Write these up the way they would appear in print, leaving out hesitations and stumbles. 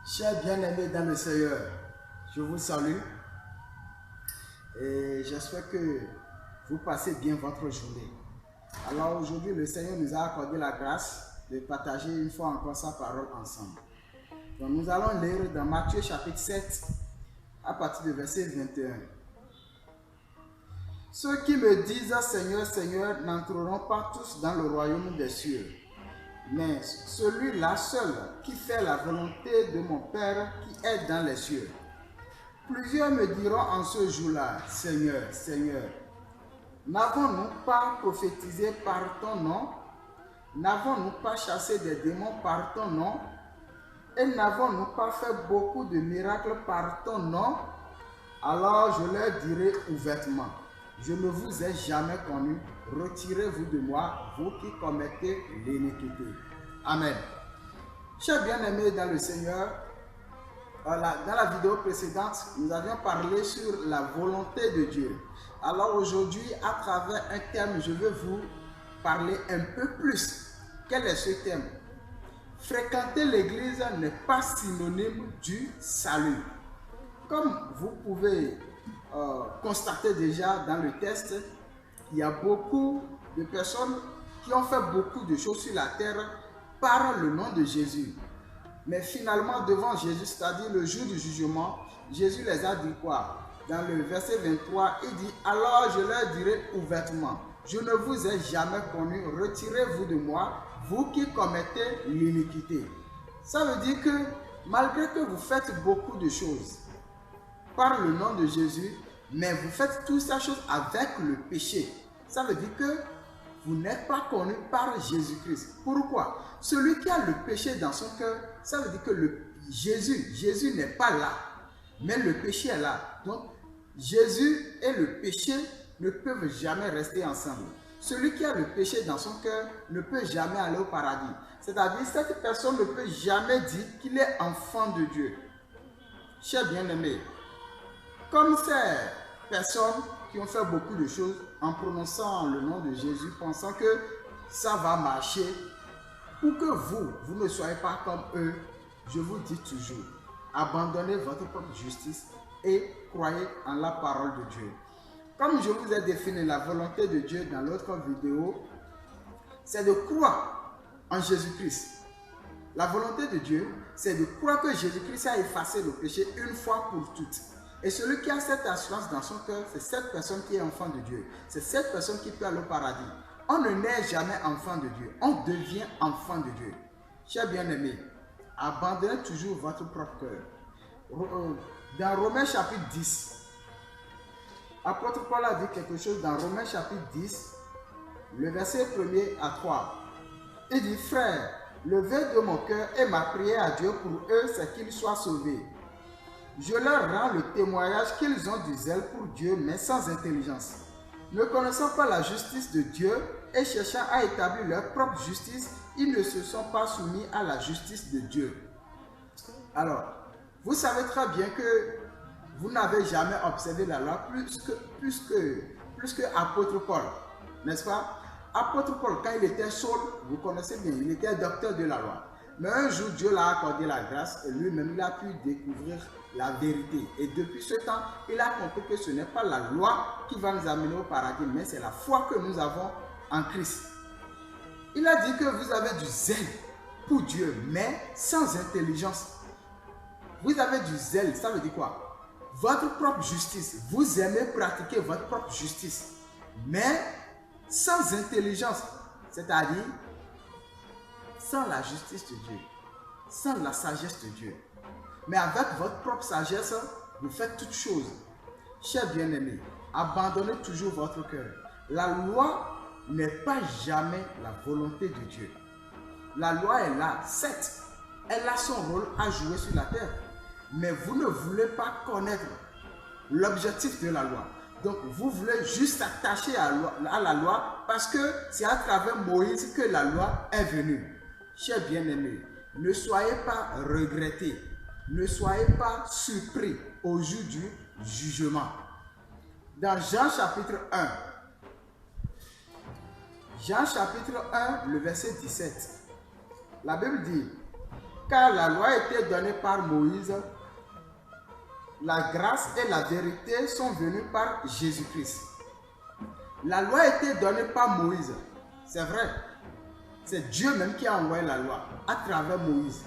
Chers bien-aimés dans le Seigneur, je vous salue et j'espère que vous passez bien votre journée. Alors aujourd'hui, le Seigneur nous a accordé la grâce de partager une fois encore sa parole ensemble. Donc nous allons lire dans Matthieu chapitre 7 à partir du verset 21. Ceux qui me disent Seigneur, Seigneur n'entreront pas tous dans le royaume des cieux, mais celui-là seul qui fait la volonté de mon Père qui est dans les cieux. Plusieurs me diront en ce jour-là, Seigneur, Seigneur, n'avons-nous pas prophétisé par ton nom? N'avons-nous pas chassé des démons par ton nom? Et n'avons-nous pas fait beaucoup de miracles par ton nom? Alors je leur dirai ouvertement, je ne vous ai jamais connu, retirez-vous de moi, vous qui commettez l'iniquité. Amen. Chers bien-aimés dans le Seigneur, dans la vidéo précédente, nous avions parlé sur la volonté de Dieu. Alors aujourd'hui, à travers un thème, je vais vous parler un peu plus. Quel est ce thème? Fréquenter l'église n'est pas synonyme du salut. Comme vous pouvez constater déjà dans le texte, il y a beaucoup de personnes qui ont fait beaucoup de choses sur la terre par le nom de Jésus. Mais finalement, devant Jésus, c'est-à-dire le jour du jugement, Jésus les a dit quoi? Dans le verset 23, il dit, alors je leur dirai ouvertement, je ne vous ai jamais connu, retirez-vous de moi, vous qui commettez l'iniquité. Ça veut dire que malgré que vous faites beaucoup de choses par le nom de Jésus, mais vous faites toutes ces choses avec le péché. Ça veut dire que vous n'êtes pas connu par Jésus-Christ. Pourquoi? Celui qui a le péché dans son cœur, ça veut dire que Jésus n'est pas là, mais le péché est là. Donc, Jésus et le péché ne peuvent jamais rester ensemble. Celui qui a le péché dans son cœur ne peut jamais aller au paradis. C'est-à-dire, cette personne ne peut jamais dire qu'il est enfant de Dieu. Chers bien-aimés, comme ces personnes qui ont fait beaucoup de choses en prononçant le nom de Jésus, pensant que ça va marcher, pour que vous ne soyez pas comme eux, je vous dis toujours, abandonnez votre propre justice et croyez en la parole de Dieu. Comme je vous ai défini la volonté de Dieu dans l'autre vidéo, c'est de croire en Jésus-Christ. La volonté de Dieu, c'est de croire que Jésus-Christ a effacé le péché une fois pour toutes. Et celui qui a cette assurance dans son cœur, c'est cette personne qui est enfant de Dieu. C'est cette personne qui peut aller au paradis. On ne naît jamais enfant de Dieu. On devient enfant de Dieu. Chers bien-aimés, abandonnez toujours votre propre cœur. Dans Romains chapitre 10, apôtre Paul a dit quelque chose dans Romains chapitre 10, le verset 1er à 3. Il dit, frère, le vœu de mon cœur et ma prière à Dieu pour eux, c'est qu'ils soient sauvés. Je leur rends le témoignage qu'ils ont du zèle pour Dieu, mais sans intelligence. Ne connaissant pas la justice de Dieu et cherchant à établir leur propre justice, ils ne se sont pas soumis à la justice de Dieu. Alors, vous savez très bien que vous n'avez jamais observé la loi plus que apôtre Paul, n'est-ce pas? Apôtre Paul, quand il était Saul, vous connaissez bien, il était docteur de la loi. Mais un jour, Dieu l'a accordé la grâce et lui-même, il a pu découvrir la vérité. Et depuis ce temps, il a compris que ce n'est pas la loi qui va nous amener au paradis, mais c'est la foi que nous avons en Christ. Il a dit que vous avez du zèle pour Dieu, mais sans intelligence. Vous avez du zèle, ça veut dire quoi? Votre propre justice. Vous aimez pratiquer votre propre justice, mais sans intelligence, c'est-à-dire sans la justice de Dieu, sans la sagesse de Dieu. Mais avec votre propre sagesse, vous faites toutes choses. Chers bien-aimés, abandonnez toujours votre cœur. La loi n'est pas jamais la volonté de Dieu. La loi est là, certes, elle a son rôle à jouer sur la terre. Mais vous ne voulez pas connaître l'objectif de la loi. Donc, vous voulez juste s'attacher à la loi parce que c'est à travers Moïse que la loi est venue. Chers bien-aimés, ne soyez pas regrettés. Ne soyez pas surpris au jour du jugement. Dans Jean chapitre 1, Jean chapitre 1, le verset 17, la Bible dit, car la loi a été donnée par Moïse, la grâce et la vérité sont venues par Jésus-Christ. La loi a été donnée par Moïse, c'est vrai. C'est Dieu même qui a envoyé la loi à travers Moïse.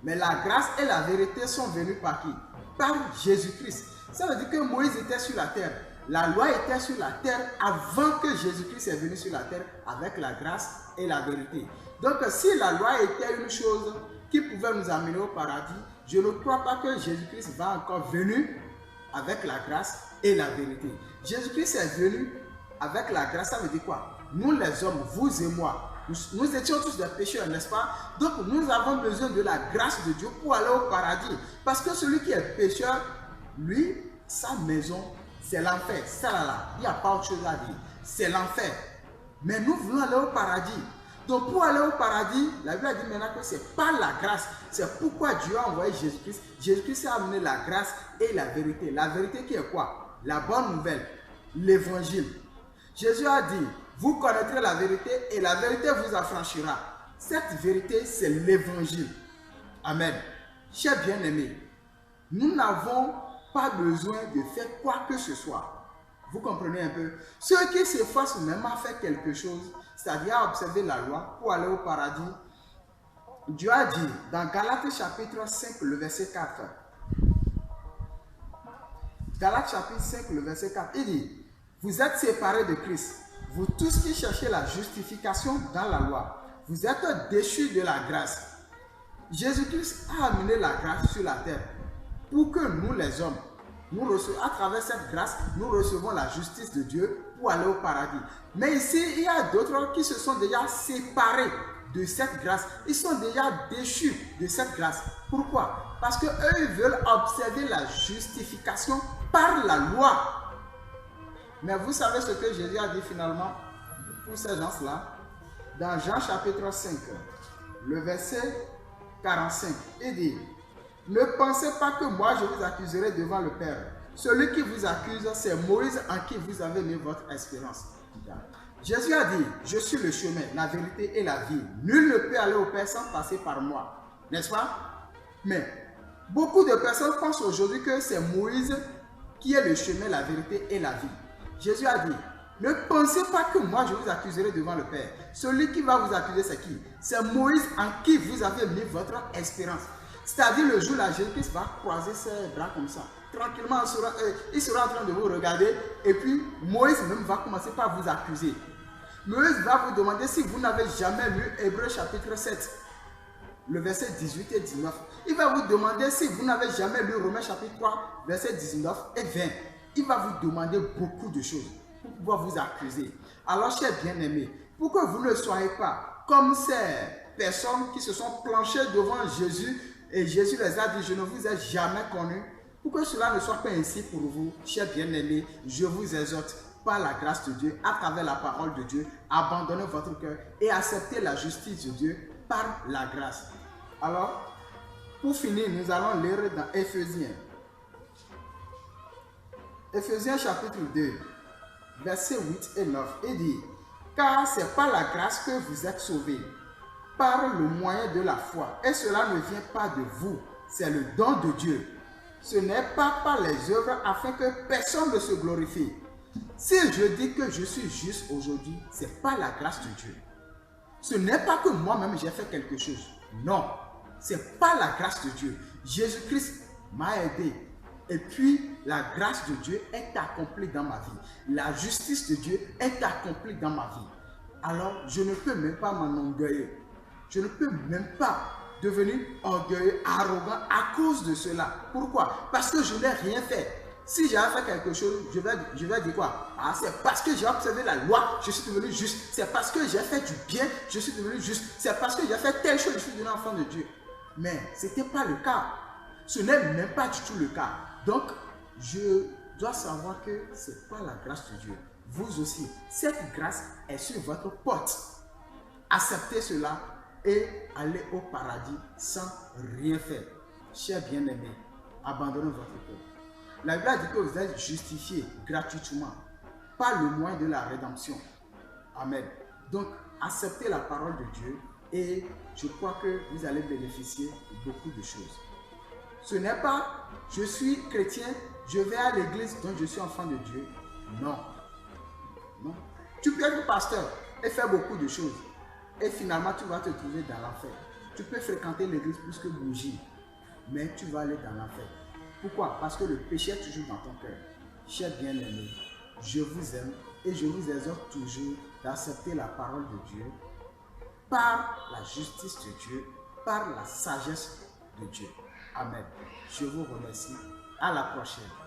Mais la grâce et la vérité sont venues par qui? Par Jésus-Christ. Ça veut dire que Moïse était sur la terre. La loi était sur la terre avant que Jésus-Christ est venu sur la terre avec la grâce et la vérité. Donc si la loi était une chose qui pouvait nous amener au paradis, je ne crois pas que Jésus-Christ va encore venir avec la grâce et la vérité. Jésus-Christ est venu avec la grâce, ça veut dire quoi? Nous les hommes, vous et moi, nous étions tous des pécheurs, n'est-ce pas? Donc nous avons besoin de la grâce de Dieu pour aller au paradis. Parce que celui qui est pécheur, lui, sa maison, c'est l'enfer. Ça là, il n'y a pas autre chose à dire. C'est l'enfer. Mais nous voulons aller au paradis. Donc pour aller au paradis, la Bible a dit maintenant que c'est par la grâce. C'est pourquoi Dieu a envoyé Jésus-Christ. Jésus-Christ a amené la grâce et la vérité. La vérité qui est quoi? La bonne nouvelle, l'évangile. Jésus a dit, vous connaîtrez la vérité et la vérité vous affranchira. Cette vérité, c'est l'évangile. Amen. Chers bien-aimés, nous n'avons pas besoin de faire quoi que ce soit. Vous comprenez un peu? Ceux qui s'efforcent même à faire quelque chose, c'est-à-dire à observer la loi pour aller au paradis, Dieu a dit dans Galates chapitre 5, le verset 4. Galates chapitre 5, le verset 4, il dit, vous êtes séparés de Christ, vous tous qui cherchez la justification dans la loi, vous êtes déchus de la grâce. Jésus-Christ a amené la grâce sur la terre pour que nous les hommes, à travers cette grâce, nous recevons la justice de Dieu pour aller au paradis. Mais ici, il y a d'autres qui se sont déjà séparés de cette grâce. Ils sont déjà déchus de cette grâce. Pourquoi? Parce qu'eux, ils veulent observer la justification par la loi. Mais vous savez ce que Jésus a dit finalement pour ces gens-là? Dans Jean chapitre 5, le verset 45, il dit, ne pensez pas que moi je vous accuserai devant le Père. Celui qui vous accuse, c'est Moïse en qui vous avez mis votre espérance. Jésus a dit, je suis le chemin, la vérité et la vie. Nul ne peut aller au Père sans passer par moi. N'est-ce pas? Mais beaucoup de personnes pensent aujourd'hui que c'est Moïse qui est le chemin, la vérité et la vie. Jésus a dit, ne pensez pas que moi je vous accuserai devant le Père. Celui qui va vous accuser, c'est qui? C'est Moïse en qui vous avez mis votre espérance. C'est-à-dire le jour là, Jésus-Christ va croiser ses bras comme ça. Tranquillement, il sera en train de vous regarder. Et puis, Moïse même va commencer par vous accuser. Moïse va vous demander si vous n'avez jamais lu Hébreux chapitre 7, le verset 18 et 19. Il va vous demander si vous n'avez jamais lu Romains chapitre 3, verset 19 et 20. Il va vous demander beaucoup de choses pour pouvoir vous accuser. Alors, chers bien-aimés, pour que vous ne soyez pas comme ces personnes qui se sont planchées devant Jésus, et Jésus les a dit, je ne vous ai jamais connus. Pour que cela ne soit pas ainsi pour vous, chers bien-aimés, je vous exhorte par la grâce de Dieu, à travers la parole de Dieu, abandonnez votre cœur et acceptez la justice de Dieu par la grâce. Alors, pour finir, nous allons lire dans Éphésiens. Éphésiens chapitre 2, versets 8 et 9. Il dit, car c'est par la grâce que vous êtes sauvés, par le moyen de la foi. Et cela ne vient pas de vous, c'est le don de Dieu. Ce n'est pas par les œuvres afin que personne ne se glorifie. Si je dis que je suis juste aujourd'hui, c'est par la grâce de Dieu. Ce n'est pas que moi-même j'ai fait quelque chose. Non, c'est par la grâce de Dieu. Jésus-Christ m'a aidé. Et puis, la grâce de Dieu est accomplie dans ma vie. La justice de Dieu est accomplie dans ma vie. Alors, je ne peux même pas m'enorgueillir. Je ne peux même pas devenir orgueilleux, arrogant à cause de cela. Pourquoi? Parce que je n'ai rien fait. Si j'avais fait quelque chose, je vais dire quoi? Ah, c'est parce que j'ai observé la loi, je suis devenu juste. C'est parce que j'ai fait du bien, je suis devenu juste. C'est parce que j'ai fait telle chose, je suis devenu enfant de Dieu. Mais ce n'était pas le cas. Ce n'est même pas du tout le cas. Donc, je dois savoir que c'est pas la grâce de Dieu. Vous aussi, cette grâce est sur votre porte. Acceptez cela et allez au paradis sans rien faire. Chers bien-aimés, abandonnez votre cœur. La Bible a dit que vous êtes justifiés gratuitement par le moyen de la rédemption. Amen. Donc, acceptez la parole de Dieu et je crois que vous allez bénéficier de beaucoup de choses. Ce n'est pas, je suis chrétien, je vais à l'église, donc je suis enfant de Dieu. Non. Non. Tu peux être pasteur et faire beaucoup de choses. Et finalement, tu vas te trouver dans l'enfer. Tu peux fréquenter l'église plus que bougie, mais tu vas aller dans l'enfer. Pourquoi? Parce que le péché est toujours dans ton cœur. Chers bien-aimés, je vous aime et je vous exhorte toujours d'accepter la parole de Dieu par la justice de Dieu, par la sagesse de Dieu. Amen. Je vous remercie. À la prochaine.